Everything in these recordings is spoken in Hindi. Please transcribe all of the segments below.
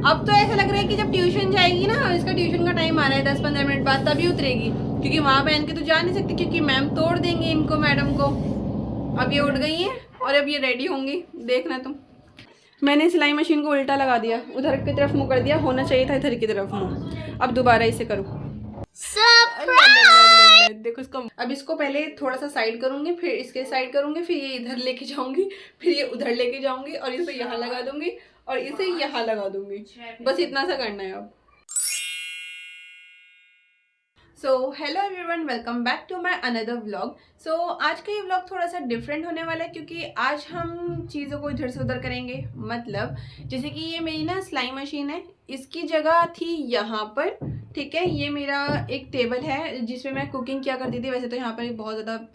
अब तो ऐसा लग रहा है कि जब ट्यूशन जाएगी ना, इसका ट्यूशन का टाइम आ रहा है 10-15 मिनट बाद, तभी उतरेगी, क्योंकि वहाँ पहन के तो जा नहीं सकती, क्योंकि मैम तोड़ देंगे इनको, मैडम को। अब ये उठ गई है और अब ये रेडी होंगी, देखना तुम। मैंने सिलाई मशीन को उल्टा लगा दिया, उधर की तरफ मुँह कर दिया, होना चाहिए था इधर की तरफ मुँह। अब दोबारा इसे करूँ। देखो इसको, अब इसको पहले थोड़ा सा साइड करूंगी, फिर इसके साइड करूंगी, फिर ये इधर लेके जाऊंगी, फिर ये उधर लेके जाऊंगी, और इसे यहाँ लगा दूंगी और इसे यहाँ लगा दूंगी। बस इतना सा करना है अब। So hello everyone, welcome back to my another vlog. So आज का ये व्लॉग थोड़ा सा डिफरेंट होने वाला है, क्योंकि आज हम चीज़ों को इधर से उधर करेंगे। मतलब जैसे कि ये मेरी ना सिलाई मशीन है, इसकी जगह थी यहाँ पर, ठीक है। ये मेरा एक टेबल है जिसमें मैं कुकिंग किया करती थी। वैसे तो यहाँ पर बहुत ज़्यादा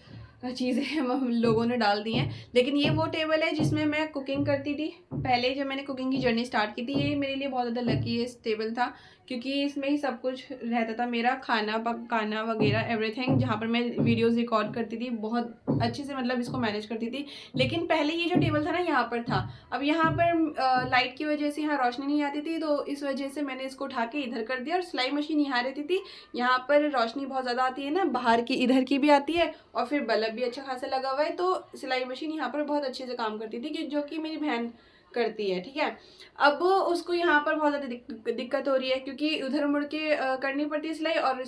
चीज़ें हम लोगों ने डाल दी हैं, लेकिन ये वो टेबल है जिसमें मैं कुकिंग करती थी पहले, जब मैंने कुकिंग की जर्नी स्टार्ट की थी। ये मेरे लिए बहुत ज़्यादा लकी टेबल था, क्योंकि इसमें ही सब कुछ रहता था, मेरा खाना पकाना वगैरह एवरीथिंग। जहाँ पर मैं वीडियोस रिकॉर्ड करती थी बहुत अच्छे से, मतलब इसको मैनेज करती थी। लेकिन पहले ये जो टेबल था ना, यहाँ पर था। अब यहाँ पर लाइट की वजह से यहाँ रोशनी नहीं आती थी, तो इस वजह से मैंने इसको उठा के इधर कर दिया। और सिलाई मशीन यहाँ रहती थी, यहाँ पर रोशनी बहुत ज़्यादा आती है ना, बाहर की इधर की भी आती है, और फिर बल्ब भी अच्छा खासा लगा हुआ है, तो सिलाई मशीन यहाँ पर बहुत अच्छे से काम करती थी, जो कि मेरी बहन करती है, ठीक है। अब उसको यहाँ पर बहुत ज़्यादा दिक्कत हो रही है, क्योंकि उधर मुड़ के करनी पड़ती है सिलाई, और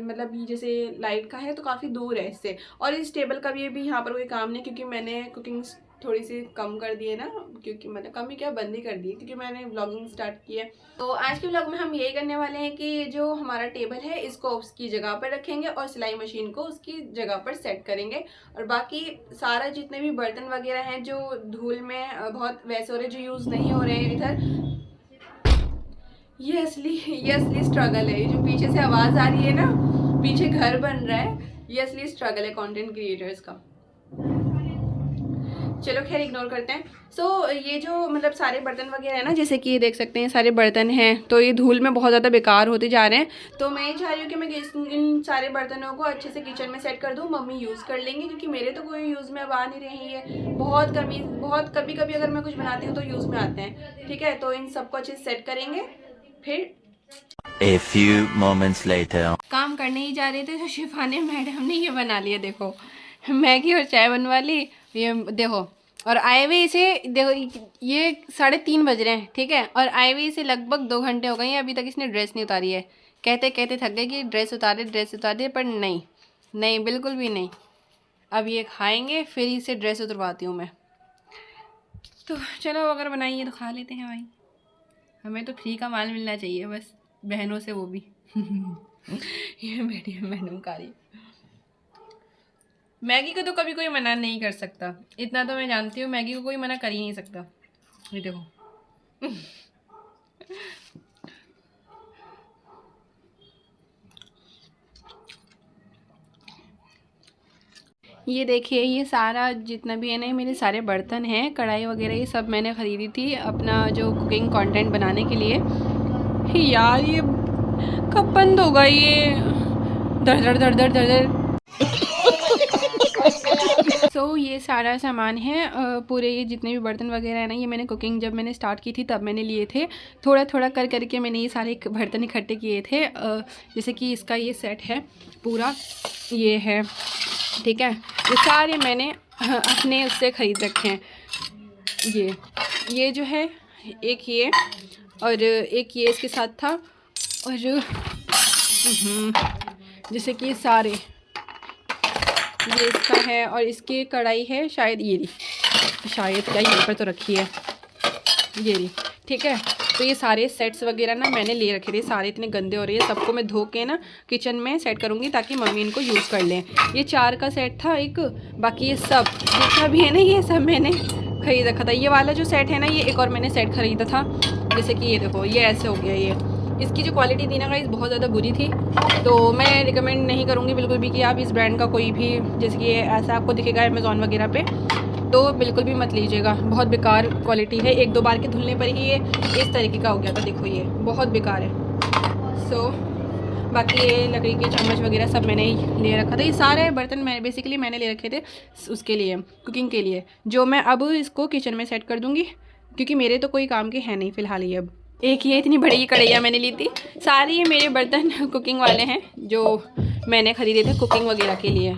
मतलब जैसे लाइट का है तो काफ़ी दूर है इससे, और इस टेबल का भी यहाँ पर कोई काम नहीं, क्योंकि मैंने कुकिंग थोड़ी सी कम कर दी है ना, क्योंकि मतलब कम ही क्या, बंद ही कर दी है, क्योंकि मैंने व्लॉगिंग स्टार्ट की है। तो आज के व्लॉग में हम यही करने वाले हैं कि जो हमारा टेबल है इसको उसकी जगह पर रखेंगे, और सिलाई मशीन को उसकी जगह पर सेट करेंगे। और बाकी सारा जितने भी बर्तन वगैरह हैं जो धूल में बहुत वैसे हो रहे, जो यूज़ नहीं हो रहे हैं इधर, ये असली स्ट्रगल है। ये जो पीछे से आवाज़ आ रही है ना, पीछे घर बन रहा है, ये असली स्ट्रगल है कंटेंट क्रिएटर्स का। चलो खैर इग्नोर करते हैं। सो ये जो मतलब सारे बर्तन वगैरह है ना, जैसे कि ये देख सकते हैं सारे बर्तन हैं, तो ये धूल में बहुत ज़्यादा बेकार होते जा रहे हैं। तो मैं ये चाह रही हूँ कि मैं इन सारे बर्तनों को अच्छे से किचन में सेट कर दूँ, मम्मी यूज़ कर लेंगे, क्योंकि मेरे तो कोई यूज़ में अब आ नहीं रही है। बहुत कभी कभी अगर मैं कुछ बनाती हूँ तो यूज़ में आते हैं, ठीक है। तो इन सबको अच्छे से सेट करेंगे। फिर A few moments later. काम करने ही जा रहे थे तो शिफाने मैडम ने ये बना लिया, देखो मैगी और चाय बनवा ली। ये देखो, और आए हुए इसे देखो, ये 3:30 बज रहे हैं, ठीक है, और आए हुए इसे लगभग 2 घंटे हो गए हैं, अभी तक इसने ड्रेस नहीं उतारी है। कहते कहते थक गए कि ड्रेस उतार दे, पर नहीं बिल्कुल भी नहीं। अब ये खाएंगे, फिर इसे ड्रेस उतरवाती हूँ मैं। तो चलो, अगर बनाइए तो खा लेते हैं भाई, हमें तो फ्री का माल मिलना चाहिए बस, बहनों से वो भी। ये मैडम खा रही। मैगी को तो कभी कोई मना नहीं कर सकता, इतना तो मैं जानती हूँ, मैगी को कोई मना कर ही नहीं सकता। ये देखो। ये देखिए, ये सारा जितना भी है ना, मेरे सारे बर्तन हैं, कढ़ाई वगैरह, ये सब मैंने ख़रीदी थी अपना जो कुकिंग कंटेंट बनाने के लिए। यार ये कब बंद होगा ये दर दर। सो ये सारा सामान है, पूरे ये जितने भी बर्तन वगैरह है ना, ये मैंने कुकिंग जब मैंने स्टार्ट की थी तब मैंने लिए थे। थोड़ा थोड़ा कर करके मैंने ये सारे बर्तन इकट्ठे किए थे। जैसे कि इसका ये सेट है पूरा, ये है, ठीक है। ये सारे मैंने अपने उससे ख़रीद रखे हैं। ये जो है, एक ये और एक ये इसके साथ था, और जैसे कि सारे ये इसका है, और इसकी कढ़ाई है शायद, ये रही, शायद क्या यहीं पर तो रखी है, ये रही, ठीक है। तो ये सारे सेट्स वगैरह ना मैंने ले रखे थे, सारे इतने गंदे हो रहे हैं, सबको मैं धो के ना किचन में सेट करूँगी ताकि मम्मी इनको यूज़ कर लें। ये 4 का सेट था एक, बाकी ये सब जितना भी है ना, ये सब मैंने ख़रीद रखा था। ये वाला जो सेट है ना, ये एक और मैंने सेट ख़रीदा था। जैसे कि ये देखो, ये ऐसे हो गया। ये इसकी जो क्वालिटी थी ना गाइस, बहुत ज़्यादा बुरी थी, तो मैं रिकमेंड नहीं करूँगी बिल्कुल भी कि आप इस ब्रांड का कोई भी, जैसे कि ऐसा आपको दिखेगा अमेज़ॉन वगैरह पे, तो बिल्कुल भी मत लीजिएगा। बहुत बेकार क्वालिटी है, 1-2 बार के धुलने पर ही ये इस तरीके का हो गया था। देखो ये बहुत बेकार है। सो बाकी ये लकड़ी के चम्मच वगैरह सब मैंने ले रखा था। ये सारे बर्तन बेसिकली मैंने ले रखे थे उसके लिए, कुकिंग के लिए, जो मैं अब इसको किचन में सेट कर दूँगी, क्योंकि मेरे तो कोई काम के हैं नहीं फ़िलहाल ये अब। एक ये इतनी बड़ी कढ़ैया मैंने ली थी। सारे ये मेरे बर्तन कुकिंग वाले हैं जो मैंने ख़रीदे थे कुकिंग वगैरह के लिए,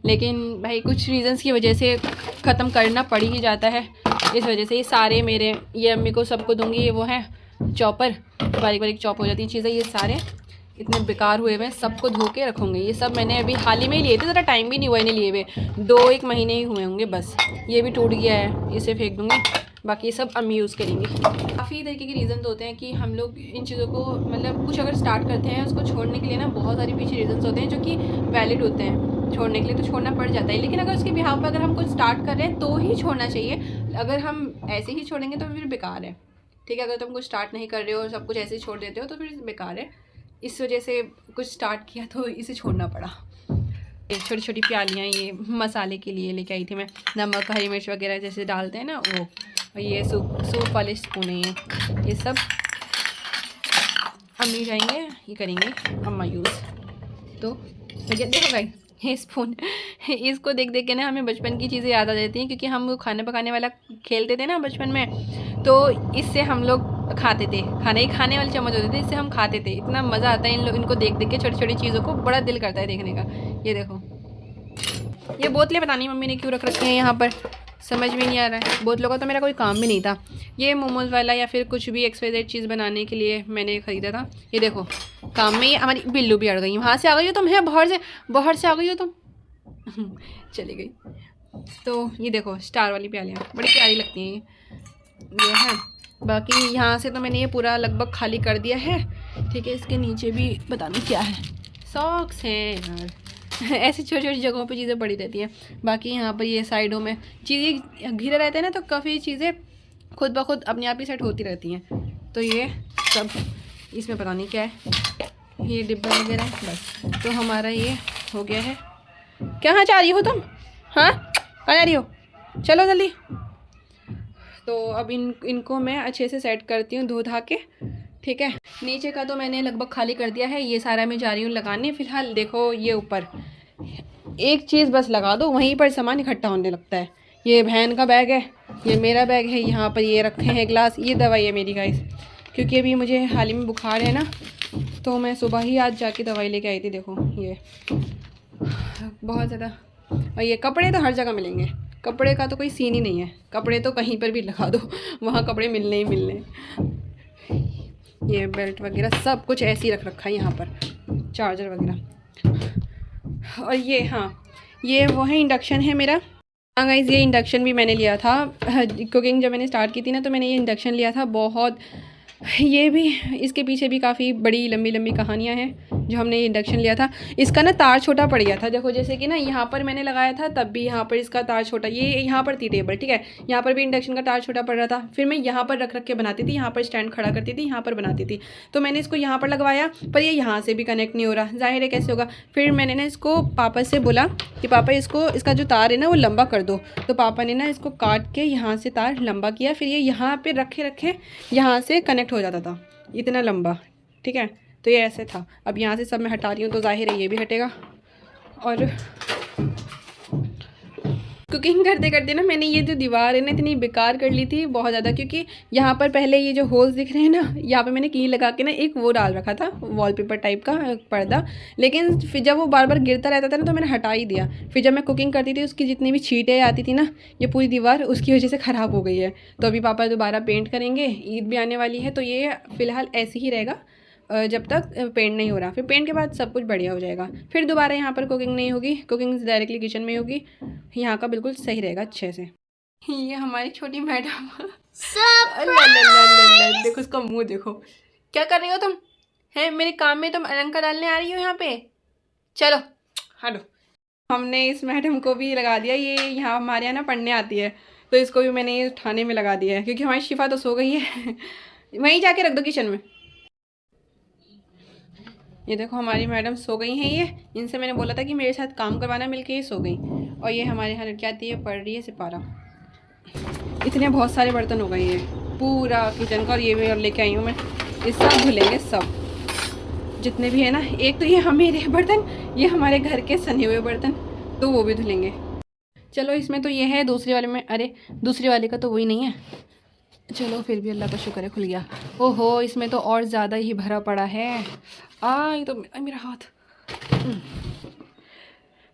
लेकिन भाई कुछ रीज़न्स की वजह से ख़त्म करना पड़ ही जाता है। इस वजह से ये सारे मेरे, ये अम्मी को सबको दूंगी। ये वो है चॉपर, बारीक बारीक चॉप हो जाती हैं चीज़ें। ये सारे इतने बेकार हुए हुए हैं, सबको धो के रखूँगी। ये सब मैंने अभी हाल ही में ही लिए थे, ज़रा टाइम भी नहीं हुआ इन्हें लिए हुए, 2-1 महीने ही हुए होंगे बस। ये भी टूट गया है, इसे फेंक दूँगी, बाकी सब अम्मी यूज़ करेंगी। काफ़ी तरीके के रीज़न होते हैं कि हम लोग इन चीज़ों को मतलब कुछ अगर स्टार्ट करते हैं उसको छोड़ने के लिए ना बहुत सारे पीछे रीज़न्स होते हैं जो कि वैलिड होते हैं। छोड़ने के लिए तो छोड़ना पड़ जाता है, लेकिन अगर उसके बिहाफ पर अगर हम कुछ स्टार्ट कर रहे हैं तो ही छोड़ना चाहिए। अगर हम ऐसे ही छोड़ेंगे तो फिर बेकार है, ठीक है। अगर तुम कुछ स्टार्ट नहीं कर रहे हो और सब कुछ ऐसे ही छोड़ देते हो तो फिर बेकार है। इस वजह से कुछ स्टार्ट किया तो इसे छोड़ना पड़ा। ये छोटी छोटी प्यालियाँ ये मसाले के लिए लेके आई थी मैं, नमक हरी मिर्च वगैरह जैसे डालते हैं ना वो। और ये सूप वाले स्पून है ये सब अम्मी जाएंगे ये करेंगे अम्मा यूज़। तो देखो भाई ये स्पून इसको देख देख के ना हमें बचपन की चीज़ें याद आ जाती हैं, क्योंकि हम खाना पकाने वाला खेलते थे ना बचपन में, तो इससे हम लोग खाते थे। खाने वाले चम्मच होते थे, इससे हम खाते थे। इतना मज़ा आता है इनको देख देख के, छोटी छोटी चीज़ों को बड़ा दिल करता है देखने का। ये देखो ये बोतलें पता नहीं मम्मी ने क्यों रख रखी हैं यहाँ पर, समझ में नहीं आ रहा है। बोतलों का तो मेरा कोई काम भी नहीं था। ये मोमोज़ वाला या फिर कुछ भी XYZ चीज़ बनाने के लिए मैंने ख़रीदा था। ये देखो काम में ये हमारी बिल्लू भी अड़ गई, वहाँ से आ गई हो तुम, है बाहर से आ गई हो तुम चली गई। तो ये देखो स्टार वाली प्यालियाँ बड़ी प्यारी लगती हैं ये है। बाकी यहाँ से तो मैंने ये पूरा लगभग खाली कर दिया है, ठीक है। इसके नीचे भी पता नहीं क्या है, सॉक्स हैं यार ऐसी छोटी छोटी जगहों पे चीज़ें पड़ी रहती हैं। बाकी यहाँ पर ये साइडों में चीज़ें घिरे रहते हैं ना, तो काफ़ी चीज़ें खुद ब खुद अपने आप ही सेट होती रहती हैं। तो ये सब इसमें पता नहीं क्या है, ये डिब्बा वगैरह बस। तो हमारा ये हो गया है। कहाँ जा रही हो तुम, हाँ कहाँ जा रही हो, चलो जल्दी। तो अब इनको मैं अच्छे से सेट करती हूँ धो धा के, ठीक है। नीचे का तो मैंने लगभग खाली कर दिया है, ये सारा मैं जा रही हूँ लगाने। फ़िलहाल देखो ये ऊपर एक चीज़ बस लगा दो, वहीं पर सामान इकट्ठा होने लगता है। ये बहन का बैग है, ये मेरा बैग है, यहाँ पर ये रखे हैं ग्लास। ये दवाई है मेरी गाइस, क्योंकि अभी मुझे हाल ही में बुखार है ना, तो मैं सुबह ही आज जाके दवाई लेके आई थी। देखो ये बहुत ज़्यादा। और ये कपड़े तो हर जगह मिलेंगे, कपड़े का तो कोई सीन ही नहीं है, कपड़े तो कहीं पर भी लगा दो वहाँ कपड़े मिलने ही मिलने। ये बेल्ट वगैरह सब कुछ ऐसे ही रख रखा है यहाँ पर, चार्जर वगैरह। और ये हाँ ये वो है इंडक्शन है मेरा। हाँ गाइस ये इंडक्शन भी मैंने लिया था कुकिंग जब मैंने स्टार्ट की थी ना, तो मैंने ये इंडक्शन लिया था। बहुत ये भी इसके पीछे भी काफ़ी बड़ी लंबी लंबी कहानियाँ हैं जो हमने ये इंडक्शन लिया था। इसका ना तार छोटा पड़ गया था, देखो जैसे कि ना यहाँ पर मैंने लगाया था तब भी यहाँ पर इसका तार छोटा, ये यहाँ पर थी टेबल, ठीक है। यहाँ पर भी इंडक्शन का तार छोटा पड़ रहा था। फिर मैं यहाँ पर रख के बनाती थी, यहाँ पर स्टैंड खड़ा करती थी, यहाँ पर बनाती थी। तो मैंने इसको यहाँ पर लगवाया, पर ये यहाँ से भी कनेक्ट नहीं हो रहा, जाहिर है कैसे होगा। फिर मैंने ना इसको पापा से बोला कि पापा इसका जो तार है ना वो लंबा कर दो। तो पापा ने ना इसको काट के यहाँ से तार लंबा किया, फिर ये यहाँ पर रखे यहाँ से कनेक्ट हो जाता था इतना लंबा, ठीक है। तो ये ऐसे था। अब यहाँ से सब मैं हटा रही हूँ तो जाहिर है ये भी हटेगा। और कुकिंग करते करते ना मैंने ये जो दीवार है ना इतनी बेकार कर ली थी बहुत ज़्यादा, क्योंकि यहाँ पर पहले ये जो होल्स दिख रहे हैं ना, यहाँ पे मैंने की लगा के ना एक वो डाल रखा था वॉलपेपर टाइप का पर्दा। लेकिन फिर जब वो बार बार गिरता रहता था ना तो मैंने हटा ही दिया। फिर जब मैं कुकिंग करती थी उसकी जितनी भी छींटें आती थी ना, ये पूरी दीवार उसकी वजह से ख़राब हो गई है। तो अभी पापा दोबारा पेंट करेंगे, ईद भी आने वाली है, तो ये फ़िलहाल ऐसे ही रहेगा जब तक पेंट नहीं हो रहा। फिर पेंट के बाद सब कुछ बढ़िया हो जाएगा। फिर दोबारा यहाँ पर कुकिंग नहीं होगी, कुकिंग डायरेक्टली किचन में होगी। यहाँ का बिल्कुल सही रहेगा अच्छे से। ये हमारी छोटी मैडम देखो उसका मुंह देखो, क्या कर रही हो तुम, हैं मेरे काम में तुम अलंकार डालने आ रही हो यहाँ पे, चलो हटो। हमने इस मैडम को भी लगा दिया, ये यहाँ हमारे यहाँ ना पढ़ने आती है, तो इसको भी मैंने ये उठाने में लगा दिया है, क्योंकि हमारी शिफा तो सो गई है वहीं जाके रख दो किचन में। ये देखो हमारी मैडम सो गई हैं, ये इनसे मैंने बोला था कि मेरे साथ काम करवाना मिलके, ये सो गई। और ये हमारे यहाँ लड़की आती है, पढ़ रही है सिपारा। इतने बहुत सारे बर्तन हो गए ये पूरा किचन का, और ये भी और लेके आई हूँ मैं, ये सब धुलेंगे सब जितने भी है ना। एक तो ये हमारे बर्तन, ये हमारे घर के सने हुए बर्तन, तो वो भी धुलेंगे। चलो इसमें तो ये है, दूसरे वाले में, अरे दूसरे वाले का तो वही नहीं है, चलो फिर भी अल्लाह का शुक्र है खुल गया। ओहो इसमें तो और ज़्यादा ही भरा पड़ा है। ये तो मेरा हाथ।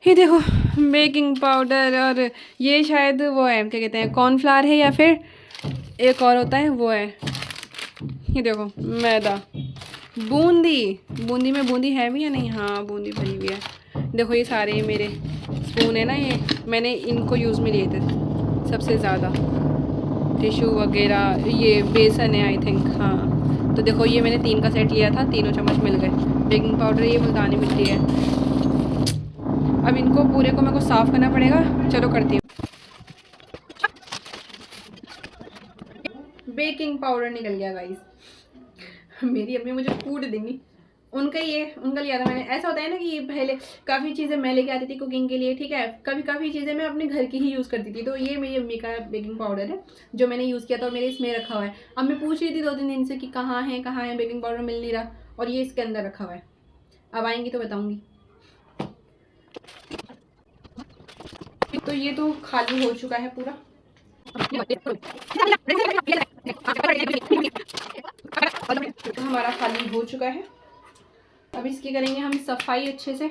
ये देखो बेकिंग पाउडर, और ये शायद वो है क्या कहते हैं कॉर्नफ्लावर है, या फिर एक और होता है वो है। ये देखो मैदा, बूंदी में बूंदी है भी या नहीं? हाँ बूंदी भरी हुई है। देखो ये सारे मेरे स्पून है ना, ये मैंने इनको यूज़ में लिए थे सबसे ज़्यादा। टिश्यू वगैरह, ये बेसन है आई थिंक। हाँ तो देखो ये मैंने 3 का सेट लिया था, 3 चम्मच मिल गए। बेकिंग पाउडर, ये मुल्तानी मिट्टी है। अब इनको पूरे को मेरे को साफ़ करना पड़ेगा। चलो करती हूँ। बेकिंग पाउडर निकल गया गाइस। मेरी अम्मी मुझे कूट देंगी। उनका लिया था मैंने। ऐसा होता है ना कि पहले काफ़ी चीज़ें मैं लेके आती थी कुकिंग के लिए, ठीक है। काफ़ी चीज़ें मैं अपने घर की ही यूज़ करती थी। तो ये मेरी अम्मी का बेकिंग पाउडर है जो मैंने यूज़ किया था, और मेरे इसमें रखा हुआ है। अब मैं पूछ रही थी 2-3 दिन से कि कहाँ है बेकिंग पाउडर, मिल नहीं रहा, और ये इसके अंदर रखा हुआ है। अब आएंगी तो बताऊँगी। तो ये तो खाली हो चुका है पूरा। हमारा खाली हो चुका है। अब इसकी करेंगे हम सफाई अच्छे से।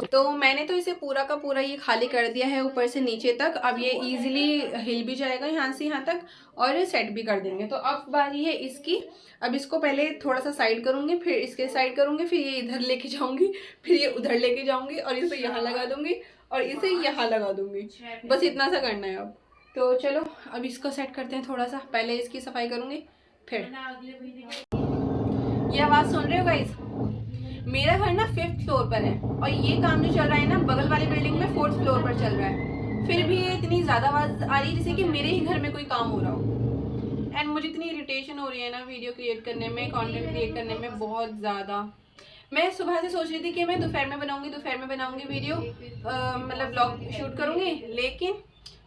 तो मैंने तो इसे पूरा का पूरा ये खाली कर दिया है ऊपर से नीचे तक। अब ये इजीली हिल भी जाएगा यहाँ से यहाँ तक, और सेट भी कर देंगे। तो अब बारी है इसकी। अब इसको पहले थोड़ा सा साइड करूँगी, फिर इसके साइड करूँगी, फिर ये इधर लेके जाऊँगी, फिर ये उधर लेके जाऊँगी, और इसे यहाँ लगा दूँगी, और इसे यहाँ लगा दूँगी। बस इतना सा करना है अब। तो चलो अब इसको सेट करते हैं थोड़ा सा। पहले इसकी सफाई करूँगी फिर। ये आवाज़ सुन रहे हो गाइस? मेरा घर ना 5th फ्लोर पर है, और ये काम जो चल रहा है ना बगल वाली बिल्डिंग में 4th फ्लोर पर चल रहा है। फिर भी ये इतनी ज़्यादा आवाज़ आ रही है जैसे कि मेरे ही घर में कोई काम हो रहा हो। एंड मुझे इतनी इरिटेशन हो रही है ना वीडियो क्रिएट करने में, कंटेंट क्रिएट करने में बहुत ज़्यादा। मैं सुबह से सोच रही थी कि मैं दोपहर में बनाऊंगी वीडियो, मतलब ब्लॉग शूट करूँगी, लेकिन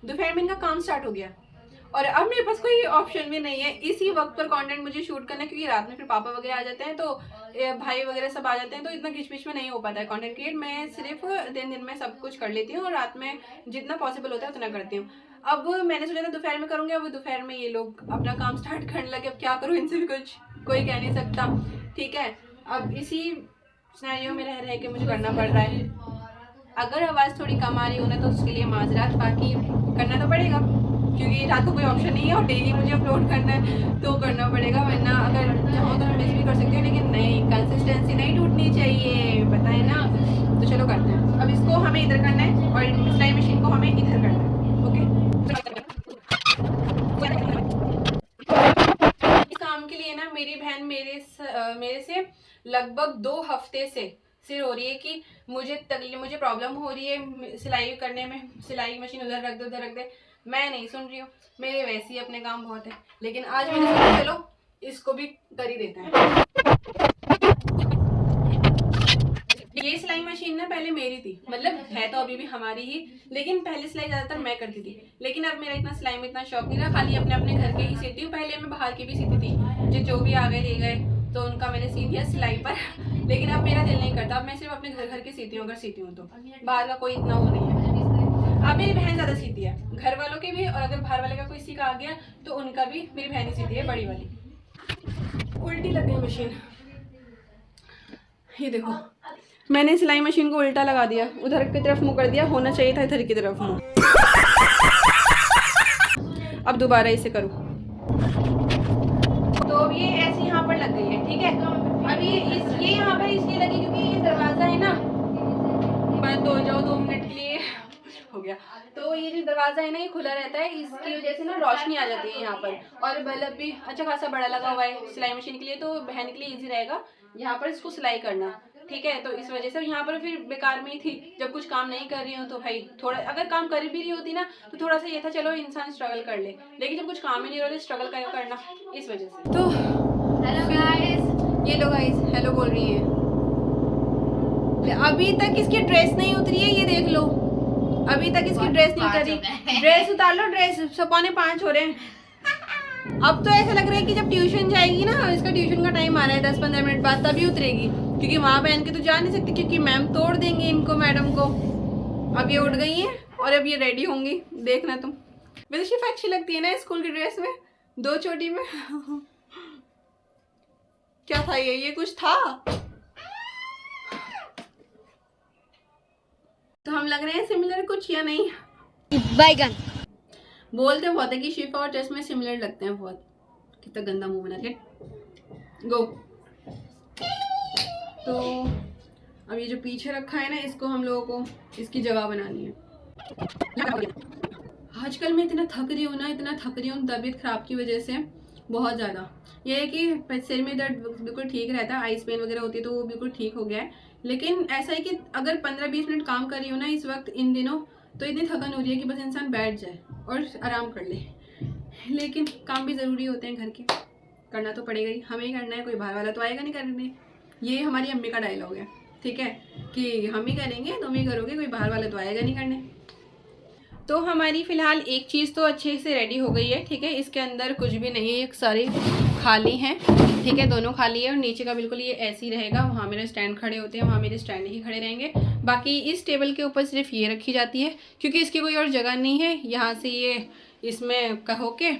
दोपहर में इनका काम स्टार्ट हो गया, और अब मेरे पास कोई ऑप्शन भी नहीं है इसी वक्त पर कंटेंट मुझे शूट करना, क्योंकि रात में फिर पापा वगैरह आ जाते हैं, तो भाई वगैरह सब आ जाते हैं, तो इतना घिच में नहीं हो पाता है कंटेंट क्रिएट। मैं सिर्फ दिन में सब कुछ कर लेती हूँ, और रात में जितना पॉसिबल होता है उतना करती हूँ। अब मैंने सोचा था दोपहर में करूँगी, अब दोपहर में ये लोग अपना काम स्टार्ट करने लगे। अब क्या करूँ, इनसे भी कुछ कोई कह नहीं सकता, ठीक है। अब इसी सिनेरियो में रह के मुझे करना पड़ रहा है। अगर आवाज़ थोड़ी कम आ रही हो ना तो उसके लिए माजरात, बाकी करना तो पड़ेगा क्योंकि रात को कोई ऑप्शन नहीं है, और डेली मुझे अपलोड करना है तो करना पड़ेगा। वरना अगर चाहो तो मैं मिस भी कर सकती हूँ, लेकिन नहीं, कंसिस्टेंसी नहीं टूटनी चाहिए, पता है ना। तो चलो करते हैं। अब इसको हमें इधर करना है, और सिलाई मशीन को हमें इधर करना है। ओके, इस काम के लिए ना मेरी बहन मेरे से लगभग 2 हफ्ते से सिर हो रही है कि मुझे प्रॉब्लम हो रही है सिलाई करने में। सिलाई मशीन उधर रख दे। मैं नहीं सुन रही हूँ, मेरे वैसे ही अपने काम बहुत है, लेकिन आज मैंने सोचा चलो इसको भी कर ही देते हैं। ये सिलाई मशीन ना पहले मेरी थी, मतलब है तो अभी भी हमारी ही, लेकिन पहले सिलाई ज़्यादातर मैं करती थी। लेकिन अब मेरा इतना सिलाई में इतना शौक नहीं रहा, खाली अपने घर के ही सीती हूँ। पहले मैं बाहर की भी सीती थी, जो भी आ गए ले गए तो उनका मैंने सी दिया सिलाई पर। लेकिन अब मेरा दिल नहीं करता, अब मैं सिर्फ अपने घर की सीती हूँ। अगर सीती हूँ तो बाहर का कोई इतना वो नहीं है। अब मेरी बहन ज़्यादा सीती है, घर वालों के भी, और अगर बाहर वाले का कोई सीखा आ गया तो उनका भी मेरी बहन ही सीती है, बड़ी वाली। उल्टी लग गई मशीन, ये देखो मैंने सिलाई मशीन को उल्टा लगा दिया, उधर की तरफ मुँह कर दिया, होना चाहिए था इधर की तरफ मुँह। अब दोबारा इसे करूँ तो अब ये ऐसे यहाँ पर लग गई है, ठीक है। अब ये यहाँ पर इसलिए लगी क्योंकि ये दरवाज़ा है ना, बंद हो जाओ 2 मिनट के लिए, हो गया। तो ये जो दरवाज़ा है ना ये खुला रहता है, इसकी वजह से ना रोशनी आ जाती है यहाँ पर, और बल्ब भी अच्छा खासा बड़ा लगा हुआ है सिलाई मशीन के लिए, तो बहन के लिए इजी रहेगा यहाँ पर इसको सिलाई करना, ठीक है। तो इस वजह से यहाँ पर फिर बेकार में ही थी, जब कुछ काम नहीं कर रही हूँ तो भाई थोड़ा, अगर काम कर भी रही होती ना तो थोड़ा सा ये था चलो इंसान स्ट्रगल कर ले, लेकिन जब कुछ काम ही नहीं हो रहा स्ट्रगल करना, इस वजह से। तो हेलो गाइस, ये लो गाइस हेलो बोल रही है। अभी तक इसकी ड्रेस नहीं उतरी है, ये देख लो, अभी तक इसकी ड्रेस नहीं उतरी। ड्रेस उतार लो, ड्रेस 4:45 हो रहे हैं। अब तो ऐसा लग रहा है कि जब ट्यूशन जाएगी ना, इसका ट्यूशन का टाइम आ रहा है 10-15 मिनट बाद, तभी उतरेगी, क्योंकि वहाँ पहन के तो जा नहीं सकती, क्योंकि मैम तोड़ देंगे इनको, मैडम को। अब ये उठ गई हैं और अब ये रेडी होंगी, देखना तुम। वैसे शिफा अच्छी लगती है ना स्कूल की ड्रेस में, 2 चोटी में। क्या था ये कुछ था। तो हम लग रहे हैं सिमिलर कुछ या नहीं? बैगन बोलते बहुत है कि शिफा और चश्मे सिमिलर लगते हैं बहुत। कितना गंदा मुंह बना के गो। तो अब ये जो पीछे रखा है ना, इसको हम लोगों को इसकी जगह बनानी है। आजकल मैं इतना थक रही हूँ ना, इतना थक रही हूँ तबीयत खराब की वजह से बहुत ज़्यादा। ये है कि सिर में दर्द बिल्कुल ठीक रहता है, आइस पेन वगैरह होती है तो वो बिल्कुल ठीक हो गया है। लेकिन ऐसा है कि अगर 15-20 मिनट काम कर रही हूँ ना इस वक्त इन दिनों, तो इतनी थकन हो रही है कि बस इंसान बैठ जाए और आराम कर ले। लेकिन काम भी ज़रूरी होते हैं घर के, करना तो पड़ेगा ही, हमें ही करना है, कोई बाहर वाला तो आएगा नहीं करने। ये हमारी अम्मी का डायलॉग है, ठीक है, कि हम ही करेंगे तुम ही करोगे, कोई बाहर वाला तो आएगा नहीं करने। तो हमारी फ़िलहाल एक चीज़ तो अच्छे से रेडी हो गई है, ठीक है। इसके अंदर कुछ भी नहीं है, सारी खाली हैं, ठीक है, दोनों खाली है। और नीचे का बिल्कुल ये ऐसे ही रहेगा, वहाँ मेरे स्टैंड खड़े होते हैं, वहाँ मेरे स्टैंड ही खड़े रहेंगे। बाकी इस टेबल के ऊपर सिर्फ ये रखी जाती है क्योंकि इसकी कोई और जगह नहीं है। यहाँ से ये इसमें कहो के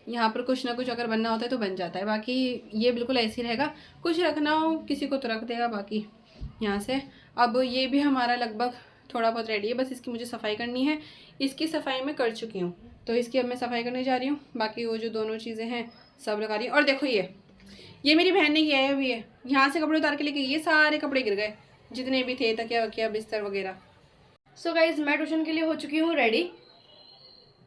यहाँ पर कुछ ना कुछ अगर बनना होता है तो बन जाता है। बाकी ये बिल्कुल ऐसे ही रहेगा, कुछ रखना हो किसी को तो रख देगा। बाकी यहाँ से अब ये भी हमारा लगभग थोड़ा बहुत रेडी है, बस इसकी मुझे सफाई करनी है। इसकी सफाई मैं कर चुकी हूँ, तो इसकी अब मैं सफाई करने जा रही हूँ। बाकी वो जो दोनों चीज़ें हैं सब लगा रही हूँ। और देखो ये मेरी बहन ने किया है अभी, है यहाँ से कपड़े उतार के लेके, ये सारे कपड़े गिर गए जितने भी थे, तकिया वकिया बिस्तर वगैरह। सो गाइज मैं ट्यूशन के लिए हो चुकी हूँ रेडी,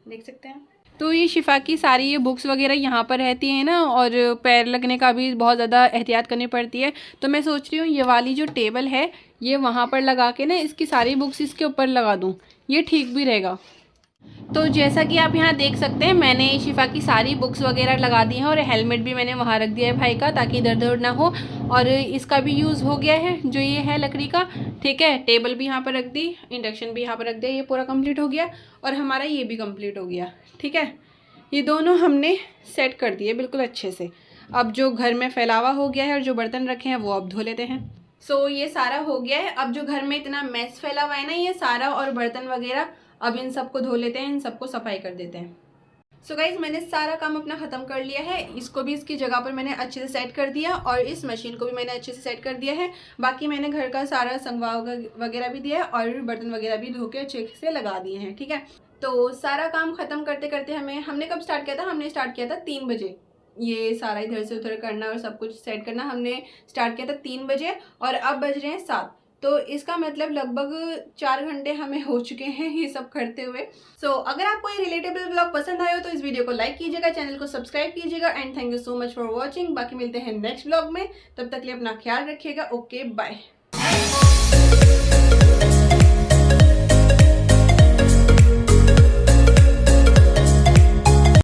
देख सकते हैं। तो ये शिफा की सारी ये बुक्स वगैरह यहाँ पर रहती हैं ना, और पैर लगने का भी बहुत ज़्यादा एहतियात करनी पड़ती है। तो मैं सोच रही हूँ ये वाली जो टेबल है ये वहाँ पर लगा के ना इसकी सारी बुक्स इसके ऊपर लगा दूँ, ये ठीक भी रहेगा। तो जैसा कि आप यहाँ देख सकते हैं मैंने शिफा की सारी बुक्स वगैरह लगा दी हैं, और हेलमेट भी मैंने वहाँ रख दिया है भाई का, ताकि इधर उधर ना हो। और इसका भी यूज़ हो गया है जो ये है लकड़ी का, ठीक है। टेबल भी यहाँ पर रख दी, इंडक्शन भी यहाँ पर रख दिया, ये पूरा कंप्लीट हो गया। और हमारा ये भी कंप्लीट हो गया, ठीक है। ये दोनों हमने सेट कर दिए बिल्कुल अच्छे से। अब जो घर में फैलावा हो गया है और जो बर्तन रखे हैं वो अब धो लेते हैं। सो ये सारा हो गया है। अब जो घर में इतना मैस फैला हुआ है ना ये सारा, और बर्तन वगैरह, अब इन सबको धो लेते हैं, इन सबको सफाई कर देते हैं। सो गाइज मैंने सारा काम अपना ख़त्म कर लिया है। इसको भी इसकी जगह पर मैंने अच्छे से सेट कर दिया, और इस मशीन को भी मैंने अच्छे से सेट कर दिया है। बाकी मैंने घर का सारा संगवा वगैरह भी दिया है, और बर्तन वगैरह भी धो के अच्छे से लगा दिए हैं, ठीक है। तो सारा काम ख़त्म करते करते हमने कब स्टार्ट किया था? हमने स्टार्ट किया था 3 बजे। ये सारा इधर से उधर करना और सब कुछ सेट करना हमने स्टार्ट किया था 3 बजे, और अब बज रहे हैं 7। तो इसका मतलब लगभग 4 घंटे हमें हो चुके हैं ये सब करते हुए। सो अगर आपको ये रिलेटेबल व्लॉग पसंद आया हो तो इस वीडियो को लाइक कीजिएगा, चैनल को सब्सक्राइब कीजिएगा, and thank you so much for watching. बाकी मिलते हैं नेक्स्ट व्लॉग में, तब तक के लिए अपना ख्याल रखिएगा। Okay bye.